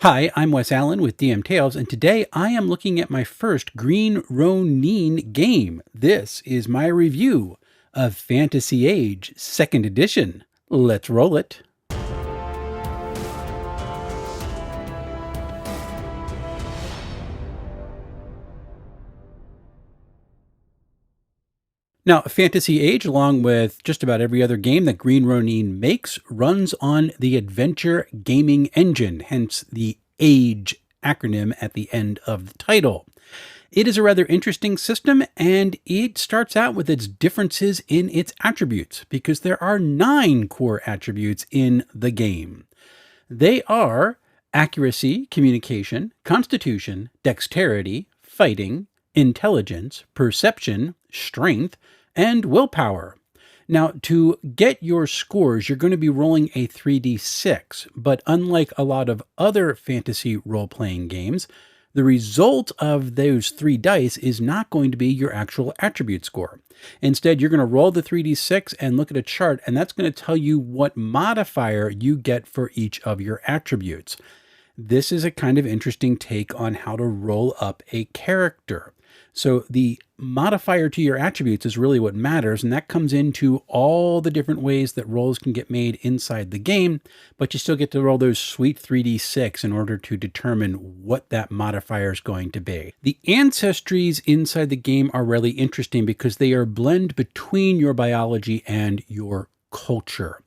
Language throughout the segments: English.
Hi, I'm Wes Allen with DM Tales, and today I am looking at my first Green Ronin game. This is my review of Fantasy Age 2nd Edition. Let's roll it. Now, Fantasy Age, along with just about every other game that Green Ronin makes, runs on the Adventure Gaming Engine, hence the AGE acronym at the end of the title. It is a rather interesting system, and it starts out with its differences in its attributes, because there are 9 core attributes in the game. They are accuracy, communication, constitution, dexterity, fighting, intelligence, perception, strength, and willpower. Now, to get your scores, you're going to be rolling a 3d6, but unlike a lot of other fantasy role-playing games, the result of those 3 dice is not going to be your actual attribute score. Instead, you're going to roll the 3d6 and look at a chart, and that's going to tell you what modifier you get for each of your attributes. This is a kind of interesting take on how to roll up a character. So the modifier to your attributes is really what matters, and that comes into all the different ways that rolls can get made inside the game, but you still get to roll those sweet 3d6 in order to determine what that modifier is going to be. The ancestries inside the game are really interesting because they are a blend between your biology and your culture.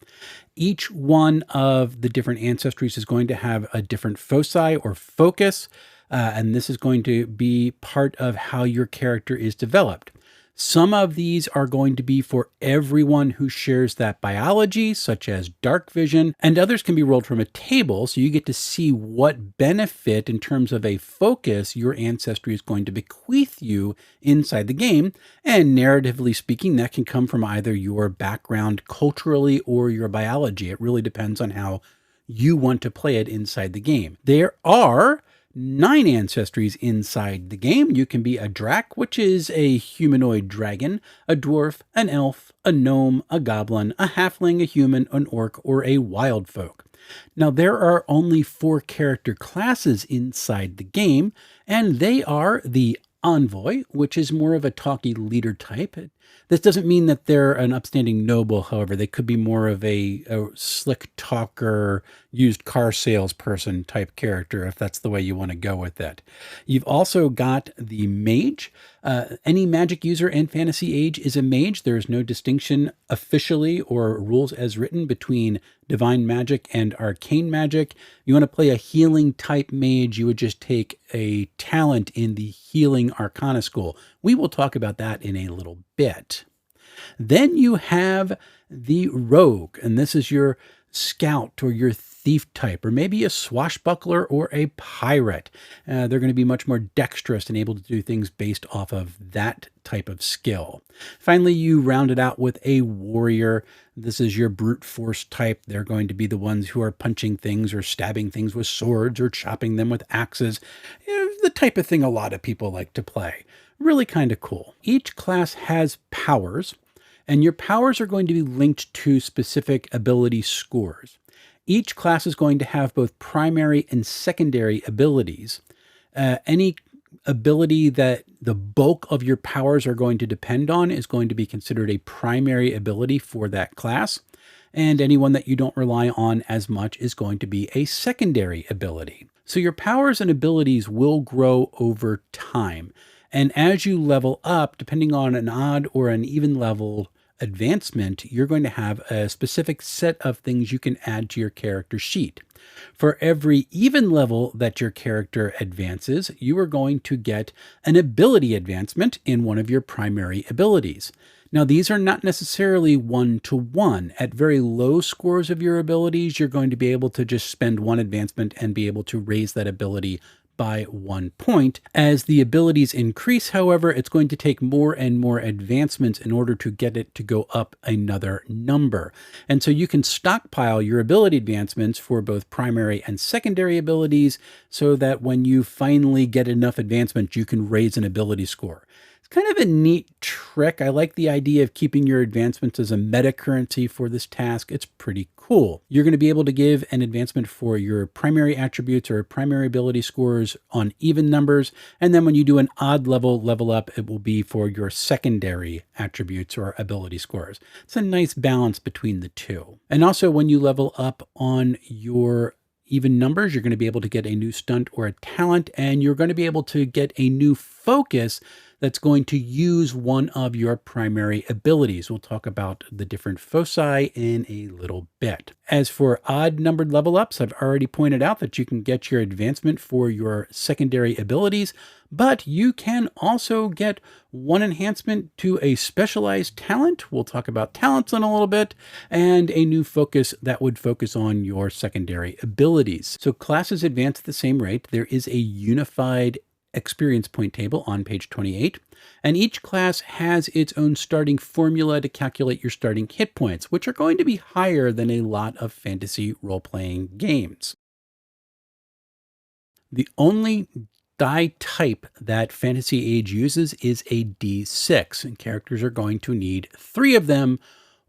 Each one of the different ancestries is going to have a different foci or focus, and this is going to be part of how your character is developed. Some of these are going to be for everyone who shares that biology, such as dark vision, and others can be rolled from a table, so you get to see what benefit in terms of a focus your ancestry is going to bequeath you inside the game. And narratively speaking, that can come from either your background culturally or your biology. It really depends on how you want to play it inside the game. There are 9 ancestries inside the game. You can be a Drac, which is a humanoid dragon, a dwarf, an elf, a gnome, a goblin, a halfling, a human, an orc, or a wild folk. Now, there are only 4 character classes inside the game, and they are the Envoy, which is more of a talky leader type. This doesn't mean that they're an upstanding noble, however. They could be more of a slick talker, used car salesperson type character, if that's the way you want to go with it. You've also got the Mage. Any magic user in Fantasy Age is a mage. There is no distinction officially or rules as written between divine magic and arcane magic. You want to play a healing type mage, you would just take a talent in the healing arcana school. We will talk about that in a little bit. Then you have the rogue, and this is your scout or your thief type, or maybe a swashbuckler or a pirate. They're going to be much more dexterous and able to do things based off of that type of skill. Finally, you round it out with a warrior. This is your brute force type. They're going to be the ones who are punching things or stabbing things with swords or chopping them with axes. The type of thing a lot of people like to play. Really kind of cool. Each class has powers, and your powers are going to be linked to specific ability scores. Each class is going to have both primary and secondary abilities. Any ability that the bulk of your powers are going to depend on is going to be considered a primary ability for that class, and anyone that you don't rely on as much is going to be a secondary ability. So your powers and abilities will grow over time, and as you level up, depending on an odd or an even level advancement, you're going to have a specific set of things you can add to your character sheet. For every even level that your character advances, you are going to get an ability advancement in one of your primary abilities. Now, these are not necessarily one-to-one. At very low scores of your abilities, you're going to be able to just spend one advancement and be able to raise that ability by 1 point. As the abilities increase, however, it's going to take more and more advancements in order to get it to go up another number. And so you can stockpile your ability advancements for both primary and secondary abilities so that when you finally get enough advancement, you can raise an ability score. kind of a neat trick. I like the idea of keeping your advancements as a meta currency for this task. It's pretty cool. You're going to be able to give an advancement for your primary attributes or primary ability scores on even numbers. And then when you do an odd level up, it will be for your secondary attributes or ability scores. It's a nice balance between the two. And also when you level up on your even numbers, you're going to be able to get a new stunt or a talent, and you're going to be able to get a new focus that's going to use one of your primary abilities. We'll talk about the different foci in a little bit. As for odd numbered level ups, I've already pointed out that you can get your advancement for your secondary abilities, but you can also get one enhancement to a specialized talent. We'll talk about talents in a little bit, and a new focus that would focus on your secondary abilities. So classes advance at the same rate. There is a unified experience point table on page 28, and each class has its own starting formula to calculate your starting hit points, which are going to be higher than a lot of fantasy role-playing games. The only die type that Fantasy Age uses is a D6, and characters are going to need 3 of them.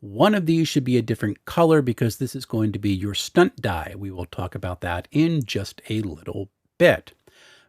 One of these should be a different color because this is going to be your stunt die. We will talk about that in just a little bit.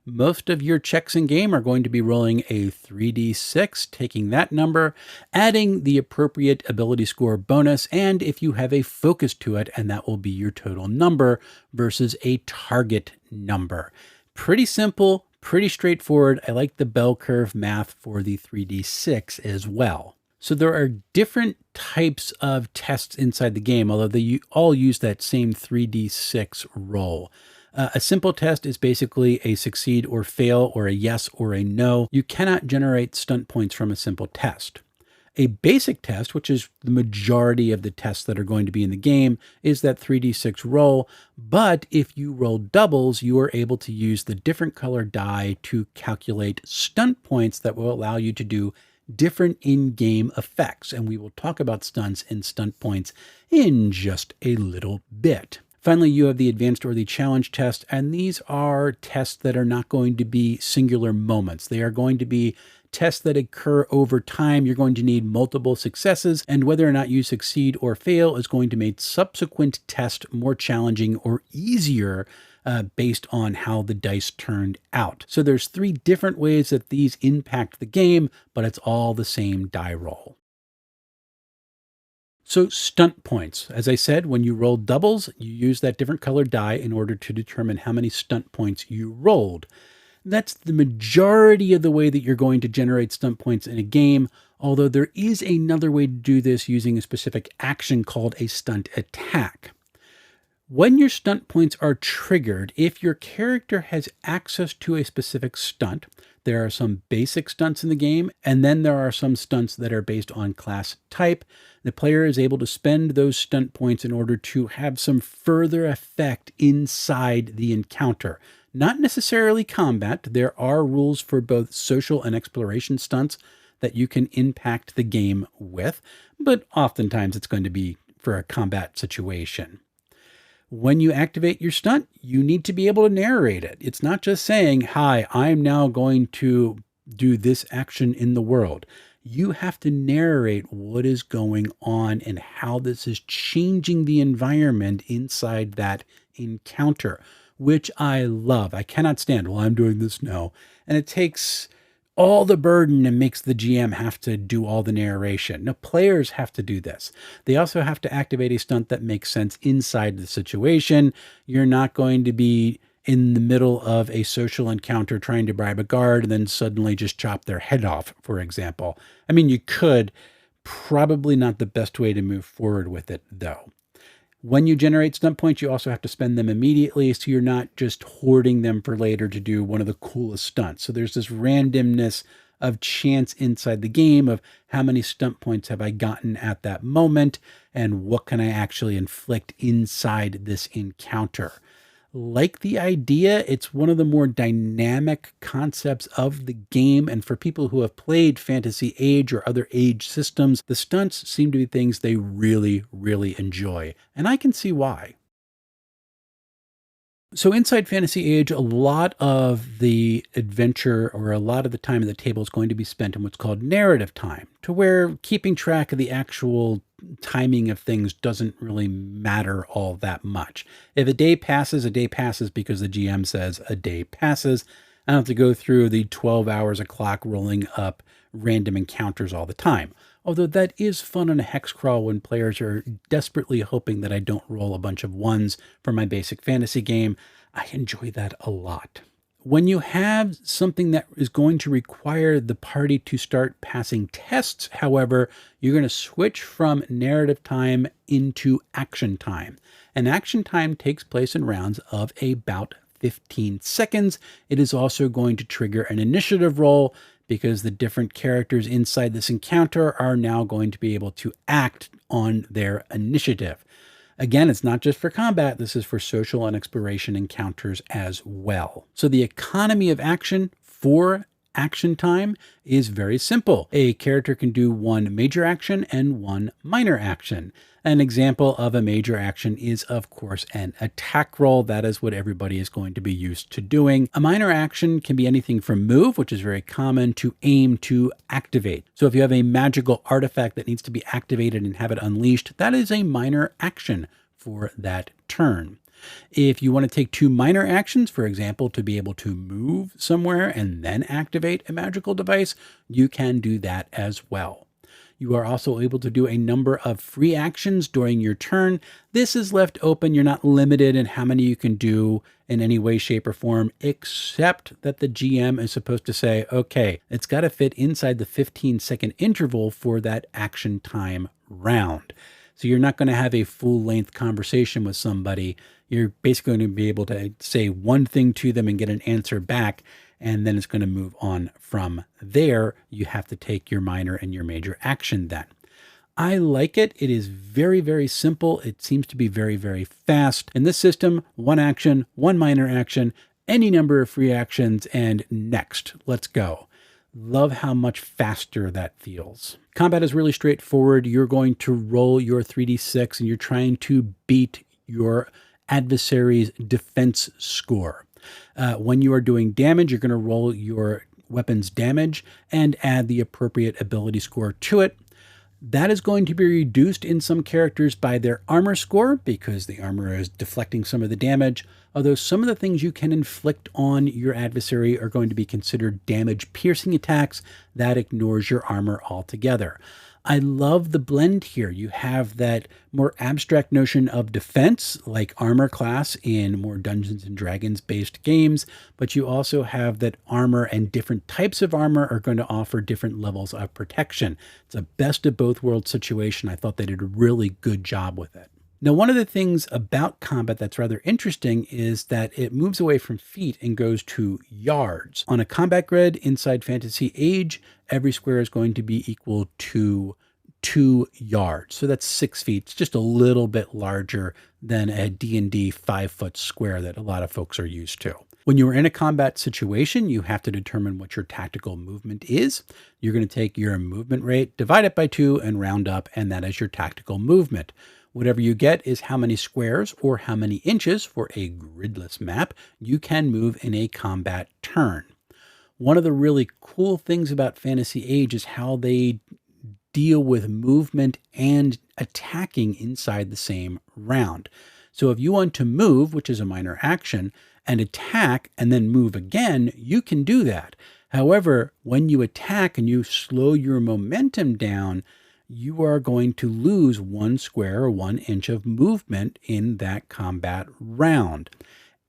Most of your checks in game are going to be rolling a 3d6, taking that number, adding the appropriate ability score bonus, and if you have a focus to it, and that will be your total number versus a target number. Pretty simple, pretty straightforward. I like the bell curve math for the 3d6 as well. So there are different types of tests inside the game, although they all use that same 3d6 roll. A simple test is basically a succeed or fail, or a yes or a no. You cannot generate stunt points from a simple test. A basic test, which is the majority of the tests that are going to be in the game, is that 3d6 roll. But if you roll doubles, you are able to use the different color die to calculate stunt points that will allow you to do different in-game effects. And we will talk about stunts and stunt points in just a little bit. Finally, you have the advanced or the challenge test, and these are tests that are not going to be singular moments. They are going to be tests that occur over time. You're going to need multiple successes, and whether or not you succeed or fail is going to make subsequent tests more challenging or easier based on how the dice turned out. So there's 3 different ways that these impact the game, but it's all the same die roll. So stunt points. As I said, when you roll doubles, you use that different colored die in order to determine how many stunt points you rolled. That's the majority of the way that you're going to generate stunt points in a game, although there is another way to do this using a specific action called a stunt attack. When your stunt points are triggered, if your character has access to a specific stunt, there are some basic stunts in the game, and then there are some stunts that are based on class type. The player is able to spend those stunt points in order to have some further effect inside the encounter. Not necessarily combat. There are rules for both social and exploration stunts that you can impact the game with, but oftentimes it's going to be for a combat situation. When you activate your stunt, you need to be able to narrate it. It's not just saying, hi, I'm now going to do this action in the world. You have to narrate what is going on and how this is changing the environment inside that encounter, which I love. I cannot stand, well, I'm doing this now. And it takes all the burden and makes the GM have to do all the narration. No, players have to do this. They also have to activate a stunt that makes sense inside the situation. You're not going to be in the middle of a social encounter trying to bribe a guard and then suddenly just chop their head off, for example. I mean, you could. Probably not the best way to move forward with it, though. When you generate stunt points, you also have to spend them immediately, so you're not just hoarding them for later to do one of the coolest stunts. So there's this randomness of chance inside the game of how many stunt points have I gotten at that moment, and what can I actually inflict inside this encounter. Like the idea, it's one of the more dynamic concepts of the game, and for people who have played Fantasy Age or other age systems, the stunts seem to be things they really, really enjoy, and I can see why. So inside Fantasy Age, a lot of the adventure or a lot of the time at the table is going to be spent in what's called narrative time, to where keeping track of the actual timing of things doesn't really matter all that much. If a day passes because the GM says a day passes. I don't have to go through the 12 hours a clock rolling up random encounters all the time. Although that is fun on a hex crawl when players are desperately hoping that I don't roll a bunch of ones for my basic fantasy game. I enjoy that a lot. When you have something that is going to require the party to start passing tests, however, you're going to switch from narrative time into action time. And action time takes place in rounds of about 15 seconds. It is also going to trigger an initiative roll because the different characters inside this encounter are now going to be able to act on their initiative. Again, it's not just for combat, this is for social and exploration encounters as well. So the economy of action for action time is very simple. A character can do one major action and one minor action. An example of a major action is, of course, an attack roll. That is what everybody is going to be used to doing. A minor action can be anything from move, which is very common, to aim, to activate. So if you have a magical artifact that needs to be activated and have it unleashed, that is a minor action for that turn. If you want to take two minor actions, for example, to be able to move somewhere and then activate a magical device, you can do that as well. You are also able to do a number of free actions during your turn. This is left open. You're not limited in how many you can do in any way, shape, or form, except that the GM is supposed to say, okay, it's got to fit inside the 15-second interval for that action time round. So you're not going to have a full-length conversation with somebody. You're basically going to be able to say one thing to them and get an answer back, and then it's going to move on from there. You have to take your minor and your major action then. I like it. It is very, very simple. It seems to be very, very fast. In this system, one action, one minor action, any number of free actions, and next. Let's go. Love how much faster that feels. Combat is really straightforward. You're going to roll your 3d6 and you're trying to beat your adversary's defense score. When you are doing damage, you're going to roll your weapon's damage and add the appropriate ability score to it. That is going to be reduced in some characters by their armor score because the armor is deflecting some of the damage, although some of the things you can inflict on your adversary are going to be considered damage-piercing attacks. That ignores your armor altogether. I love the blend here. You have that more abstract notion of defense, like armor class in more Dungeons and Dragons based games, but you also have that armor and different types of armor are going to offer different levels of protection. It's a best of both worlds situation. I thought they did a really good job with it. Now, one of the things about combat that's rather interesting is that it moves away from feet and goes to yards. On a combat grid inside Fantasy Age, every square is going to be equal to 2 yards. So that's 6 feet. It's just a little bit larger than a D&D 5-foot square that a lot of folks are used to. When you're in a combat situation, you have to determine what your tactical movement is. You're going to take your movement rate, divide it by 2, and round up, and that is your tactical movement. Whatever you get is how many squares or how many inches for a gridless map you can move in a combat turn. One of the really cool things about Fantasy Age is how they deal with movement and attacking inside the same round. So if you want to move, which is a minor action, and attack and then move again, you can do that. However, when you attack and you slow your momentum down, you are going to lose 1 square or 1 inch of movement in that combat round.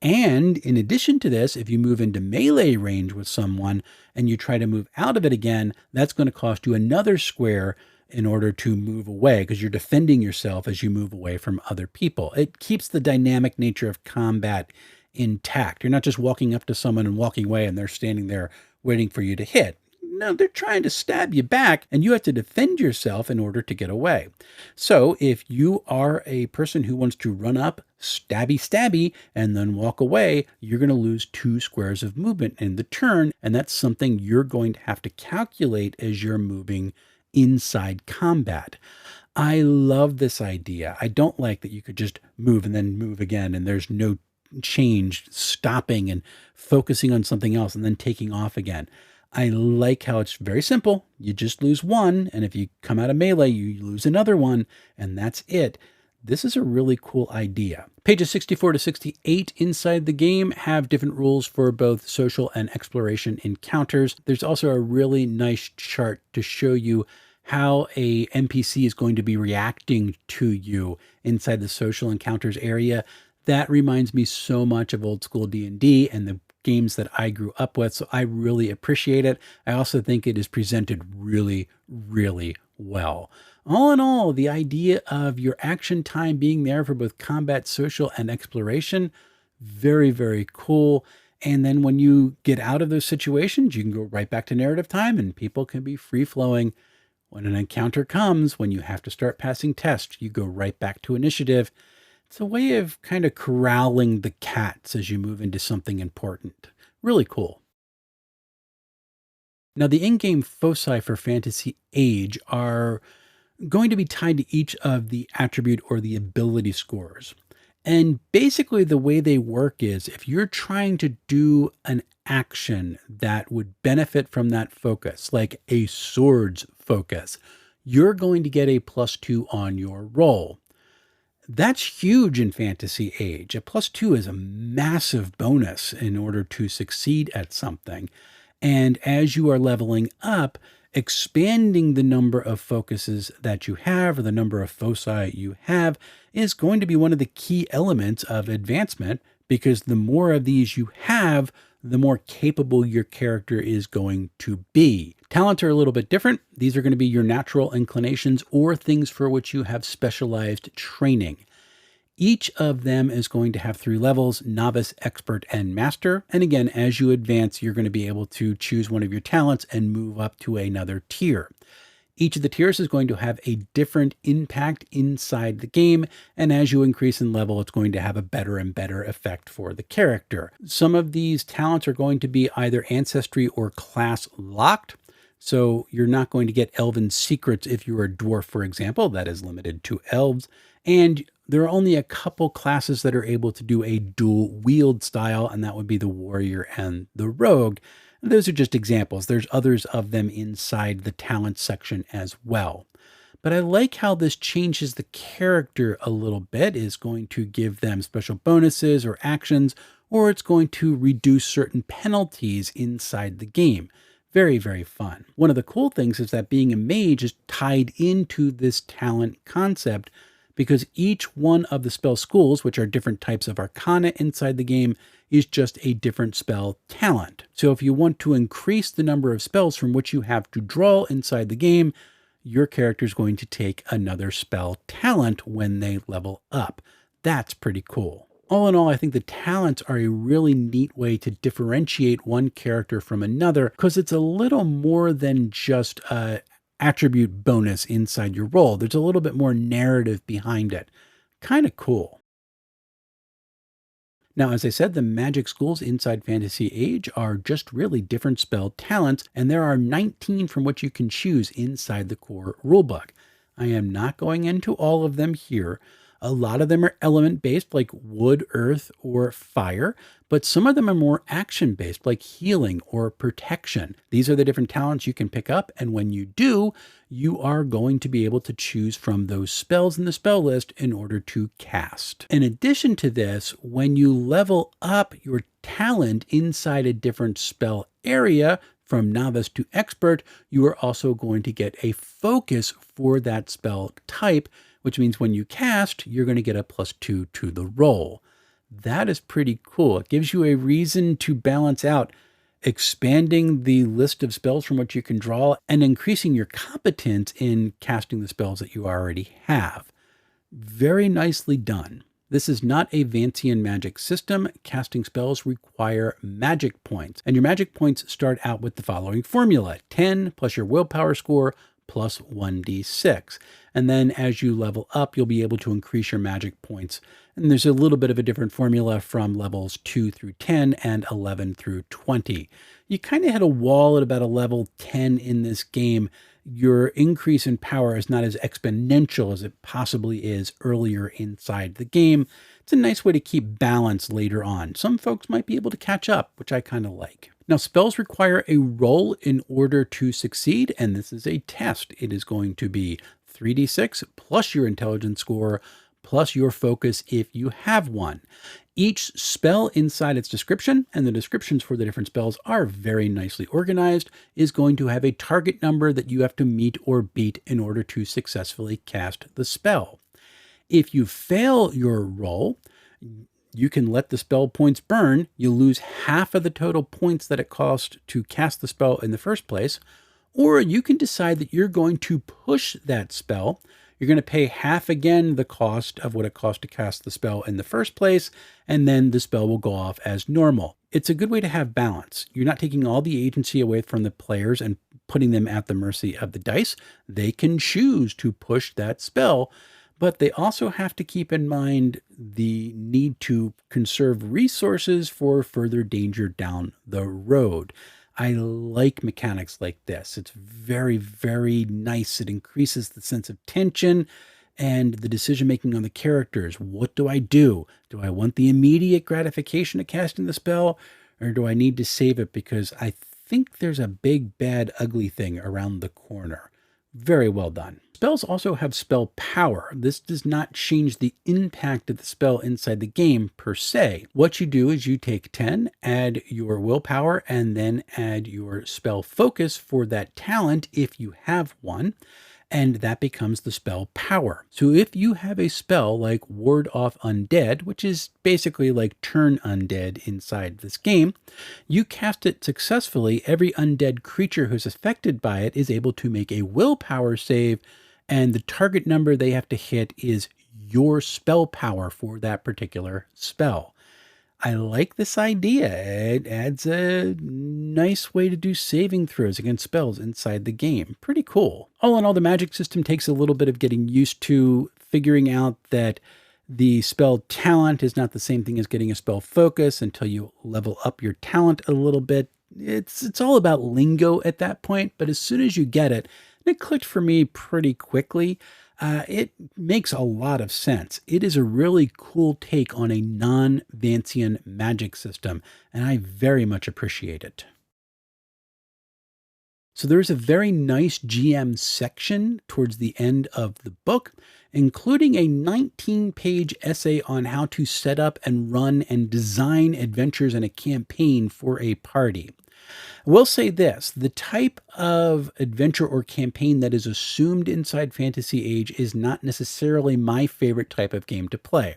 And in addition to this, if you move into melee range with someone and you try to move out of it again, that's going to cost you another square in order to move away because you're defending yourself as you move away from other people. It keeps the dynamic nature of combat intact. You're not just walking up to someone and walking away and they're standing there waiting for you to hit. No, they're trying to stab you back and you have to defend yourself in order to get away. So if you are a person who wants to run up, stabby, and then walk away, you're going to lose 2 squares of movement in the turn. And that's something you're going to have to calculate as you're moving inside combat. I love this idea. I don't like that you could just move and then move again and there's no change, stopping and focusing on something else and then taking off again. I like how it's very simple. You just lose one, and if you come out of melee, you lose another one, and that's it. This is a really cool idea. Pages 64 to 68 inside the game have different rules for both social and exploration encounters. There's also a really nice chart to show you how a NPC is going to be reacting to you inside the social encounters area. That reminds me so much of old school D&D and the games that I grew up with, so I really appreciate it. I also think it is presented really, really well. All in all, the idea of your action time being there for both combat, social, and exploration, very, very cool. And then when you get out of those situations, you can go right back to narrative time and people can be free flowing. When an encounter comes, when you have to start passing tests, you go right back to initiative. It's a way of kind of corralling the cats as you move into something important. Really cool. Now, the in-game foci for Fantasy Age are going to be tied to each of the attribute or the ability scores. And basically, the way they work is if you're trying to do an action that would benefit from that focus, like a swords focus, you're going to get a +2 on your roll. That's huge in Fantasy Age. A +2 is a massive bonus in order to succeed at something. And as you are leveling up, expanding the number of focuses that you have or the number of foci you have is going to be one of the key elements of advancement, because the more of these you have, the more capable your character is going to be. Talents are a little bit different. These are going to be your natural inclinations or things for which you have specialized training. Each of them is going to have 3 levels: novice, expert, and master. And again, as you advance, you're going to be able to choose one of your talents and move up to another tier. Each of the tiers is going to have a different impact inside the game, and as you increase in level, it's going to have a better and better effect for the character. Some of these talents are going to be either ancestry or class locked, so you're not going to get elven secrets if you're a dwarf, for example. That is limited to elves, and there are only a couple classes that are able to do a dual wield style, and that would be the warrior and the rogue. Those are just examples. There's others of them inside the talent section as well. But I like how this changes the character a little bit. It's going to give them special bonuses or actions, or it's going to reduce certain penalties inside the game. Very, very fun. One of the cool things is that being a mage is tied into this talent concept, because each one of the spell schools, which are different types of arcana inside the game, is just a different spell talent. So if you want to increase the number of spells from which you have to draw inside the game, your character is going to take another spell talent when they level up. That's pretty cool. All in all, I think the talents are a really neat way to differentiate one character from another, because it's a little more than just a attribute bonus inside your role. There's a little bit more narrative behind it. Kind of cool. Now, as I said, the magic schools inside Fantasy Age are just really different spell talents, and there are 19 from which you can choose inside the core rulebook. I am not going into all of them here. A lot of them are element based, like wood, earth, or fire, but some of them are more action based, like healing or protection. These are the different talents you can pick up, and when you do, you are going to be able to choose from those spells in the spell list in order to cast. In addition to this, when you level up your talent inside a different spell area, from novice to expert, you are also going to get a focus for that spell type, which means when you cast, you're going to get a +2 to the roll. That is pretty cool. It gives you a reason to balance out expanding the list of spells from which you can draw and increasing your competence in casting the spells that you already have. Very nicely done. This is not a Vancian magic system. Casting spells require magic points, and your magic points start out with the following formula: 10 plus your willpower score plus 1d6. And then as you level up, you'll be able to increase your magic points. And there's a little bit of a different formula from levels 2 through 10 and 11 through 20. You kind of hit a wall at about a level 10 in this game. Your increase in power is not as exponential as it possibly is earlier inside the game. It's a nice way to keep balance later on. Some folks might be able to catch up, which I kind of like. Now, spells require a roll in order to succeed, and this is a test. It is going to be 3d6 plus your intelligence score plus your focus if you have one. Each spell inside its description, and the descriptions for the different spells are very nicely organized, is going to have a target number that you have to meet or beat in order to successfully cast the spell. If you fail your roll, you can let the spell points burn. You lose half of the total points that it cost to cast the spell in the first place, or you can decide that you're going to push that spell. You're going to pay half again the cost of what it cost to cast the spell in the first place, and then the spell will go off as normal. It's a good way to have balance. You're not taking all the agency away from the players and putting them at the mercy of the dice. They can choose to push that spell, but they also have to keep in mind the need to conserve resources for further danger down the road. I like mechanics like this. It's very, very nice. It increases the sense of tension and the decision making on the characters. What do I do? Do I want the immediate gratification of casting the spell, or do I need to save it because I think there's a big, bad, ugly thing around the corner? Very well done. Spells also have spell power. This does not change the impact of the spell inside the game per se. What you do is you take 10, add your willpower, and then add your spell focus for that talent if you have one, and that becomes the spell power. So if you have a spell like Ward Off Undead, which is basically like turn undead inside this game, you cast it successfully, every undead creature who's affected by it is able to make a willpower save, and the target number they have to hit is your spell power for that particular spell. I like this idea. It adds a nice way to do saving throws against spells inside the game. Pretty cool. All in all, the magic system takes a little bit of getting used to, figuring out that the spell talent is not the same thing as getting a spell focus until you level up your talent a little bit. It's all about lingo at that point, but as soon as you get it, and it clicked for me pretty quickly. It makes a lot of sense. It is a really cool take on a non-Vancian magic system, and I very much appreciate it. So there's a very nice GM section towards the end of the book, including a 19-page essay on how to set up and run and design adventures in a campaign for a party. I will say this, the type of adventure or campaign that is assumed inside Fantasy Age is not necessarily my favorite type of game to play.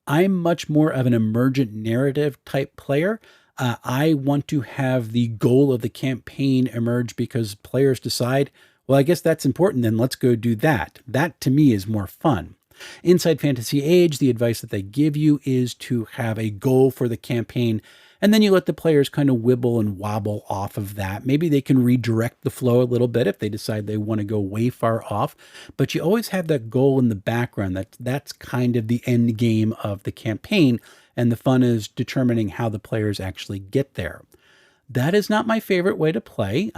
I'm much more of an emergent narrative type player. I want to have the goal of the campaign emerge because players decide, well, I guess that's important, then let's go do that. That to me is more fun. Inside Fantasy Age, the advice that they give you is to have a goal for the campaign, and then you let the players kind of wibble and wobble off of that. Maybe they can redirect the flow a little bit if they decide they want to go way far off, but you always have that goal in the background. That's kind of the end game of the campaign, and the fun is determining how the players actually get there. That is not my favorite way to play.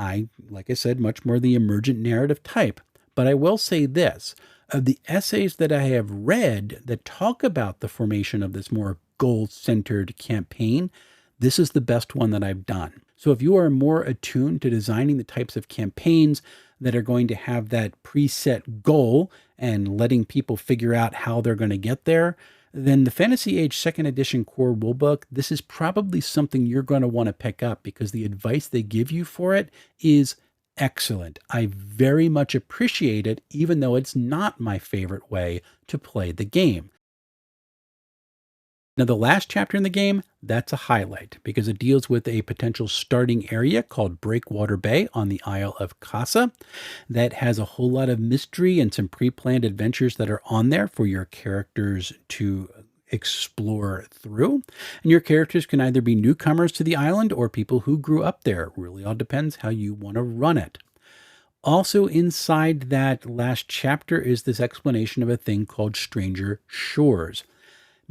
Like I said, much more the emergent narrative type. But I will say this, of the essays that I have read that talk about the formation of this more goal-centered campaign, this is the best one that I've done. So if you are more attuned to designing the types of campaigns that are going to have that preset goal and letting people figure out how they're going to get there, then the Fantasy Age 2nd edition core rulebook, this is probably something you're going to want to pick up because the advice they give you for it is excellent. I very much appreciate it, even though it's not my favorite way to play the game. Now, the last chapter in the game, that's a highlight because it deals with a potential starting area called Breakwater Bay on the Isle of Casa that has a whole lot of mystery and some pre-planned adventures that are on there for your characters to explore through. And your characters can either be newcomers to the island or people who grew up there. It really all depends how you want to run it. Also inside that last chapter is this explanation of a thing called Stranger Shores.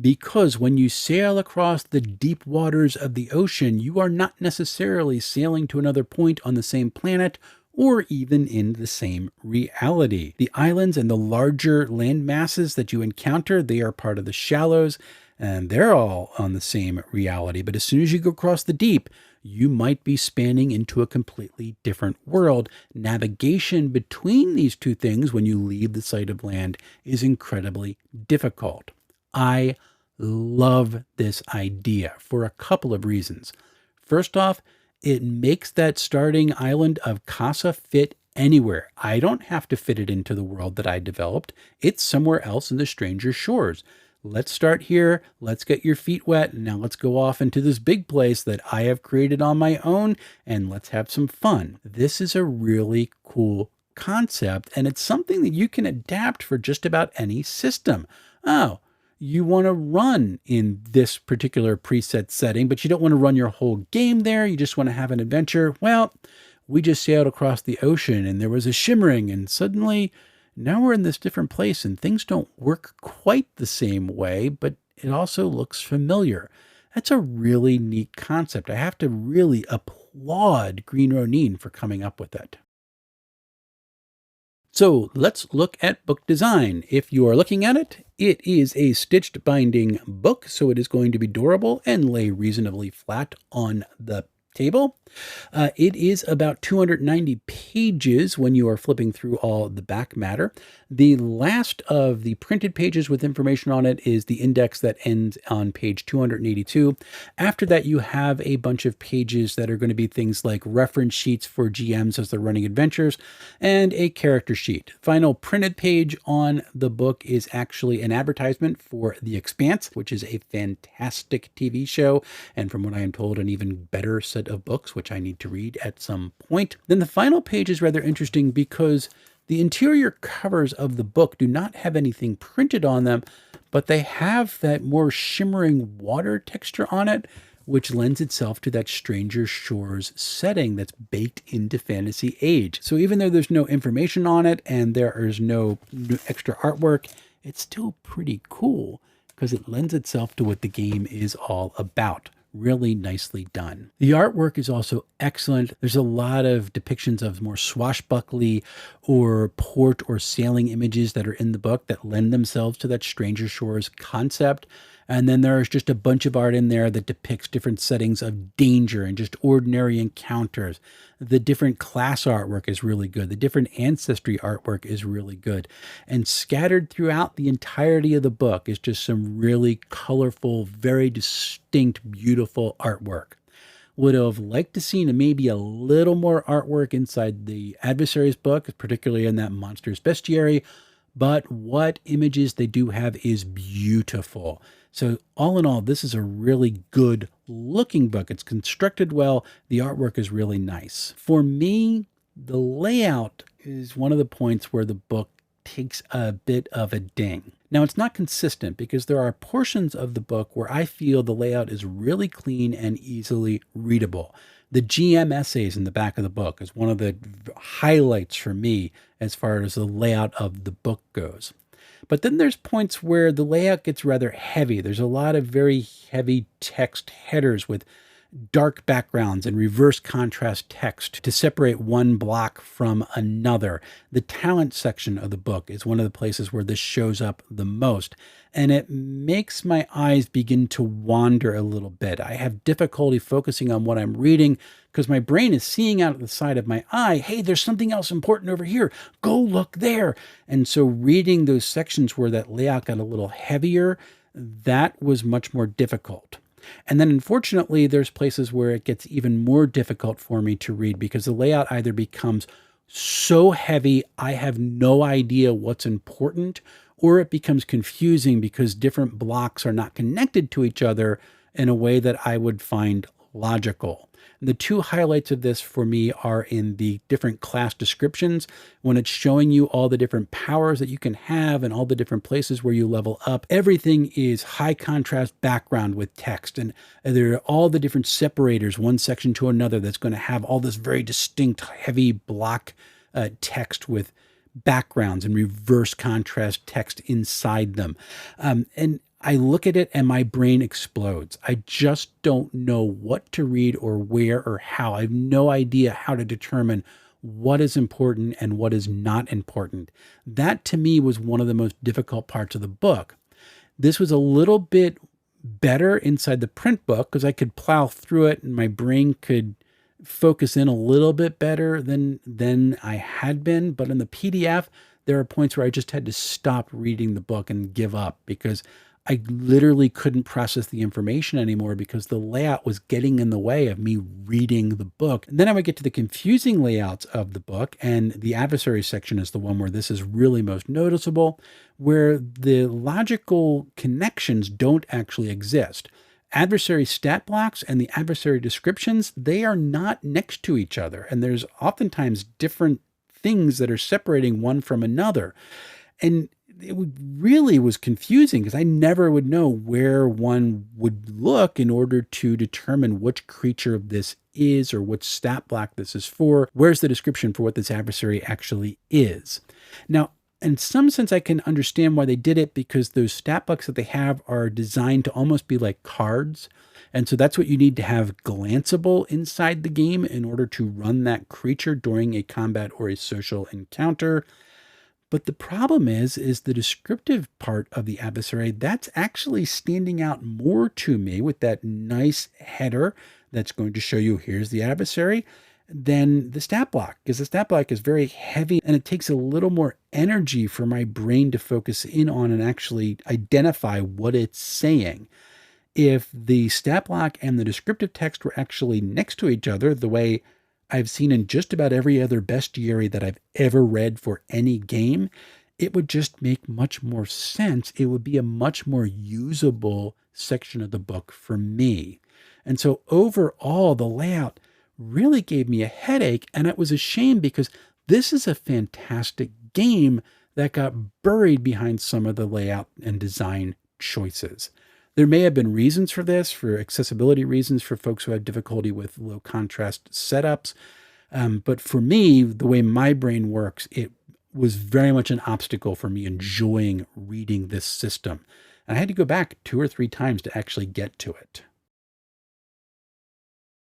Because when you sail across the deep waters of the ocean, you are not necessarily sailing to another point on the same planet or even in the same reality. The islands and the larger land masses that you encounter, they are part of the shallows. and they're all on the same reality. But as soon as you go across the deep, you might be spanning into a completely different world. Navigation between these two things when you leave the sight of land is incredibly difficult. I love this idea for a couple of reasons. First off, it makes that starting island of Casa fit anywhere. I don't have to fit it into the world that I developed. It's somewhere else in the stranger shores. Let's start here. Let's get your feet wet. Now let's go off into this big place that I have created on my own and let's have some fun. This is a really cool concept, and it's something that you can adapt for just about any system. Oh, you want to run in this particular preset setting, but you don't want to run your whole game there. You just want to have an adventure. Well, we just sailed across the ocean and there was a shimmering, and suddenly now we're in this different place and things don't work quite the same way, but it also looks familiar. That's a really neat concept. I have to really applaud Green Ronin for coming up with it. So let's look at book design. If you are looking at it, it is a stitched binding book, so it is going to be durable and lay reasonably flat on the table. It is about 290 pages when you are flipping through all the back matter. The last of the printed pages with information on it is the index that ends on page 282. After that, you have a bunch of pages that are going to be things like reference sheets for GMs as they're running adventures and a character sheet. Final printed page on the book is actually an advertisement for The Expanse, which is a fantastic TV show, and from what I am told, an even better set of books, which I need to read at some point. Then the final page is rather interesting because the interior covers of the book do not have anything printed on them, but they have that more shimmering water texture on it, which lends itself to that Stranger Shores setting that's baked into Fantasy Age. So even though there's no information on it and there is no extra artwork, it's still pretty cool because it lends itself to what the game is all about. Really nicely done. The artwork is also excellent. There's a lot of depictions of more swashbuckly or port or sailing images that are in the book that lend themselves to that Stranger Shores concept. And then there's just a bunch of art in there that depicts different settings of danger and just ordinary encounters. The different class artwork is really good. The different ancestry artwork is really good. And scattered throughout the entirety of the book is just some really colorful, very distinct, beautiful artwork. Would have liked to seen maybe a little more artwork inside the Adversaries book, particularly in that Monsters Bestiary, but what images they do have is beautiful. So all in all, this is a really good looking book. It's constructed well. The artwork is really nice. For me, the layout is one of the points where the book takes a bit of a ding. Now, it's not consistent because there are portions of the book where I feel the layout is really clean and easily readable. The GM essays in the back of the book is one of the highlights for me as far as the layout of the book goes. But then there's points where the layout gets rather heavy. There's a lot of very heavy text headers with dark backgrounds and reverse contrast text to separate one block from another. The talent section of the book is one of the places where this shows up the most, and it makes my eyes begin to wander a little bit. I have difficulty focusing on what I'm reading because my brain is seeing out of the side of my eye, hey, there's something else important over here. Go look there. And so reading those sections where that layout got a little heavier, that was much more difficult. And then unfortunately, there's places where it gets even more difficult for me to read because the layout either becomes so heavy, I have no idea what's important, or it becomes confusing because different blocks are not connected to each other in a way that I would find logical. And the two highlights of this for me are in the different class descriptions, when it's showing you all the different powers that you can have and all the different places where you level up. Everything is high contrast background with text, and there are all the different separators, one section to another, that's going to have all this very distinct heavy block text with backgrounds and reverse contrast text inside them. And I look at it and my brain explodes. I just don't know what to read or where or how. I have no idea how to determine what is important and what is not important. That to me was one of the most difficult parts of the book. This was a little bit better inside the print book because I could plow through it and my brain could focus in a little bit better than I had been. But in the PDF, there are points where I just had to stop reading the book and give up because I literally couldn't process the information anymore because the layout was getting in the way of me reading the book. And then I would get to the confusing layouts of the book, and the adversary section is the one where this is really most noticeable, where the logical connections don't actually exist. Adversary stat blocks and the adversary descriptions, they are not next to each other, and there's oftentimes different things that are separating one from another. And it really was confusing because I never would know where one would look in order to determine which creature this is or which stat block this is for. Where's the description for what this adversary actually is? Now, in some sense, I can understand why they did it because those stat blocks that they have are designed to almost be like cards. And so that's what you need to have glanceable inside the game in order to run that creature during a combat or a social encounter. But the problem is the descriptive part of the adversary, that's actually standing out more to me with that nice header that's going to show you here's the adversary than the stat block, because the stat block is very heavy and it takes a little more energy for my brain to focus in on and actually identify what it's saying. If the stat block and the descriptive text were actually next to each other, the way I've seen in just about every other bestiary that I've ever read for any game, it would just make much more sense. It would be a much more usable section of the book for me. And so overall, the layout really gave me a headache, and it was a shame because this is a fantastic game that got buried behind some of the layout and design choices. There may have been reasons for this, for accessibility reasons for folks who have difficulty with low contrast setups. But for me, the way my brain works, it was very much an obstacle for me enjoying reading this system. And I had to go back 2 or 3 times to actually get to it.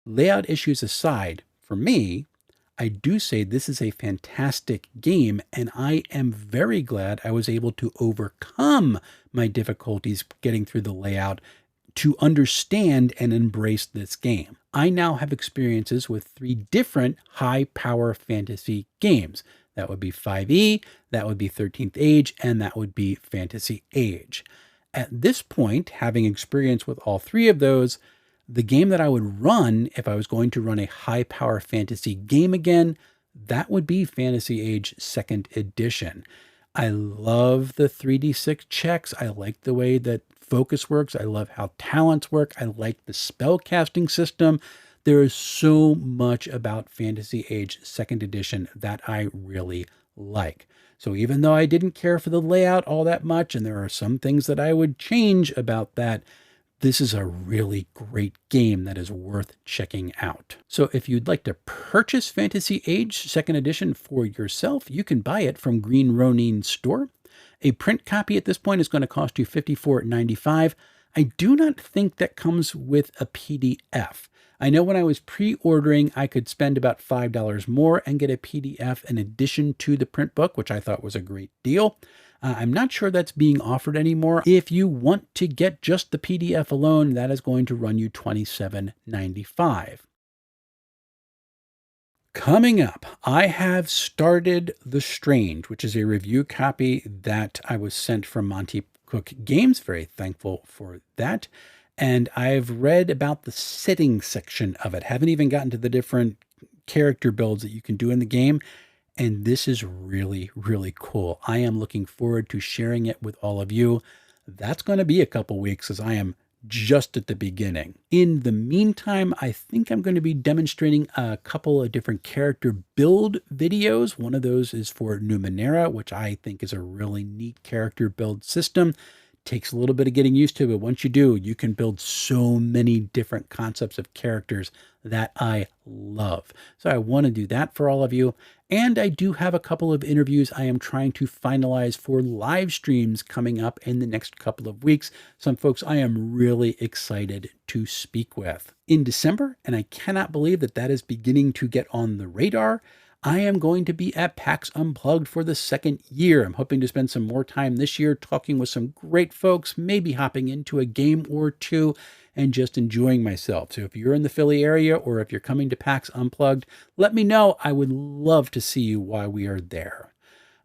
Layout issues aside, for me, I do say this is a fantastic game, and I am very glad I was able to overcome my difficulties getting through the layout to understand and embrace this game. I now have experiences with 3 different high-power fantasy games. That would be 5e, that would be 13th Age, and that would be Fantasy Age. At this point, having experience with all 3 of those, the game that I would run if I was going to run a high-power fantasy game again, that would be Fantasy Age 2nd Edition. I love the 3d6 checks. I like the way that focus works. I love how talents work. I like the spell casting system. There is so much about Fantasy Age 2nd Edition that I really like. So even though I didn't care for the layout all that much, and there are some things that I would change about that, this is a really great game that is worth checking out. So if you'd like to purchase Fantasy Age 2nd Edition for yourself, you can buy it from Green Ronin store. A print copy at this point is going to cost you $54.95. I do not think that comes with a PDF. I know when I was pre-ordering, I could spend about $5 more and get a PDF in addition to the print book, which I thought was a great deal. I'm not sure that's being offered anymore. If you want to get just the PDF alone, that is going to run you $27.95. Coming up, I have started The Strange, which is a review copy that I was sent from Monty Cook Games. Very thankful for that. And I've read about the setting section of it. Haven't even gotten to the different character builds that you can do in the game. And this is really, really cool. I am looking forward to sharing it with all of you. That's going to be a couple weeks as I am just at the beginning. In the meantime, I think I'm going to be demonstrating a couple of different character build videos. One of those is for Numenera, which I think is a really neat character build system. Takes a little bit of getting used to, but once you do, you can build so many different concepts of characters that I love. So I want to do that for all of you. And I do have a couple of interviews I am trying to finalize for live streams coming up in the next couple of weeks. Some folks I am really excited to speak with. In December, and I cannot believe that that is beginning to get on the radar, I am going to be at PAX Unplugged for the second year. I'm hoping to spend some more time this year talking with some great folks, maybe hopping into a game or two and just enjoying myself. So if you're in the Philly area or if you're coming to PAX Unplugged, let me know. I would love to see you while we are there.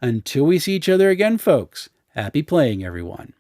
Until we see each other again, folks, happy playing, everyone.